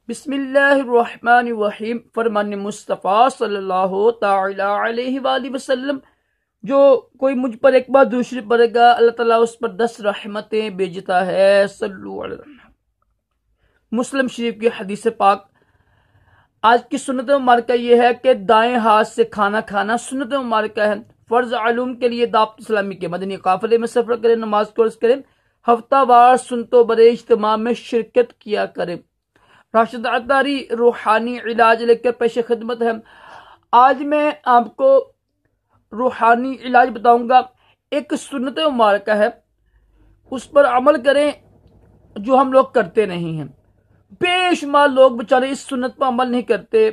بسم اللہ الرحمن الرحیم۔ فرمان مصطفیٰ صلی اللہ تعالی علیہ وآلہ وسلم، جو کوئی مجھ پر ایک بار دوسری پڑھے گا اللہ تعالیٰ اس پر 10 رحمتیں بھیجتا ہے۔ صلو علی مسلم شریف کی حدیث پاک۔ آج کی سنت مبارکہ یہ ہے کہ دائیں ہاتھ سے کھانا کھانا سنت مبارکہ ہے۔ فرض علوم کے لیے دعوت اسلامی کے مدنی قافلے میں سفر کریں، نماز کو عرض کریں، ہفتہ وار سنتوں برے اجتماع میں شرکت کیا کریں۔ راشد عطاری روحانی علاج لے کر پیش خدمت ہے۔ آج میں آپ کو روحانی علاج بتاؤں گا۔ ایک سنت مبارکہ ہے، اس پر عمل کریں جو ہم لوگ کرتے نہیں ہیں۔ بے شمار لوگ بیچارے اس سنت پر عمل نہیں کرتے۔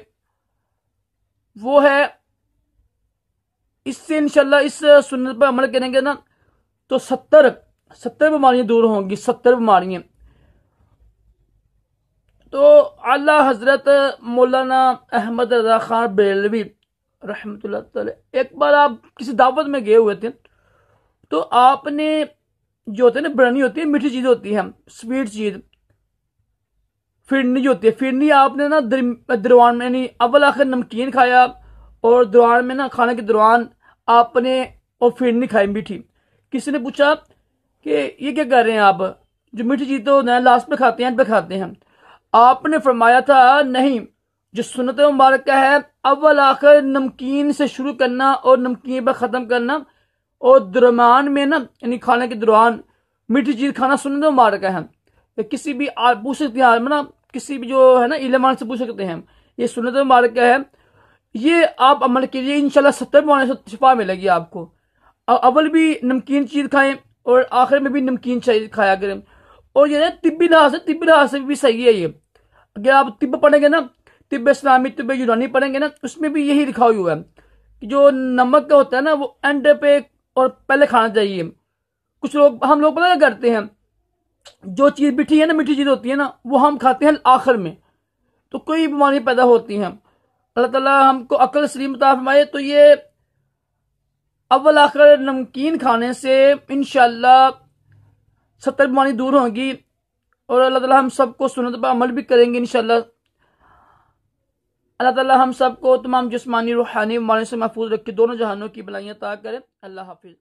وہ ہے، اس سے انشاءاللہ اس سنت پر عمل کریں گے نا تو 70 بیماریاں دور ہوں گی۔ 70 بیماریاں۔ تو اعلیٰ حضرت مولانا احمد رضا خان بریلوی رحمۃ اللہ تعالی، ایک بار آپ کسی دعوت میں گئے ہوئے تھے، تو آپ نے جو ہوتے ہیں نا، برنی ہوتی ہے، میٹھی چیز ہوتی ہے، سویٹ چیز، فرنی جو ہوتی ہے، فرنی آپ نے نا دروان میں، یعنی اول آخر نمکین کھایا، اور دوران میں نا، کھانے کے دوران آپ نے اور فرنی کھائی میٹھی۔ کسی نے پوچھا کہ یہ کیا کر رہے ہیں آپ، جو میٹھی چیز تو لاسٹ پہ کھاتے ہیں، اینڈ پہ کھاتے ہیں۔ آپ نے فرمایا تھا نہیں، جو سنت مبارکہ ہے اول آخر نمکین سے شروع کرنا اور نمکین پہ ختم کرنا، اور درمیان میں نا، یعنی کھانے کے دوران میٹھی چیز کھانا سنت مبارکہ ہے۔ کسی بھی آپ پوچھ سکتے ہیں، نا کسی بھی جو ہے نا علمان سے پوچھ سکتے ہیں، یہ سنت مبارکہ ہے، یہ آپ عمل کیجیے، انشاءاللہ 70 بیماریوں سے شفا ملے گی آپ کو۔ اول بھی نمکین چیز کھائیں اور آخر میں بھی نمکین چیز کھایا کریں۔ اور یہ طبی لحاظ سے بھی صحیح ہے۔ یہ اگر آپ طب پڑھیں گے نا، طب اسلامی، طب یونانی پڑھیں گے نا، اس میں بھی یہی لکھا ہوا ہے کہ جو نمک کا ہوتا ہے نا، وہ اینڈ پہ اور پہلے کھانا چاہیے۔ کچھ لوگ، ہم لوگ پتہ کیا کرتے ہیں، جو چیز میٹھی ہے نا، میٹھی چیز ہوتی ہے نا، وہ ہم کھاتے ہیں آخر میں، تو کوئی بیماری پیدا ہوتی ہیں۔ اللہ تعالیٰ ہم کو عقل سلیم عطا فرمائے۔ تو یہ اول آخر نمکین کھانے سے انشاءاللہ 70 بیماری دور ہوں گی، اور اللہ تعالیٰ ہم سب کو سنت پر عمل بھی کریں گے انشاءاللہ۔ اللہ تعالیٰ ہم سب کو تمام جسمانی روحانی بیماریوں سے محفوظ رکھے، دونوں جہانوں کی بلائیاں عطا کرے۔ اللہ حافظ۔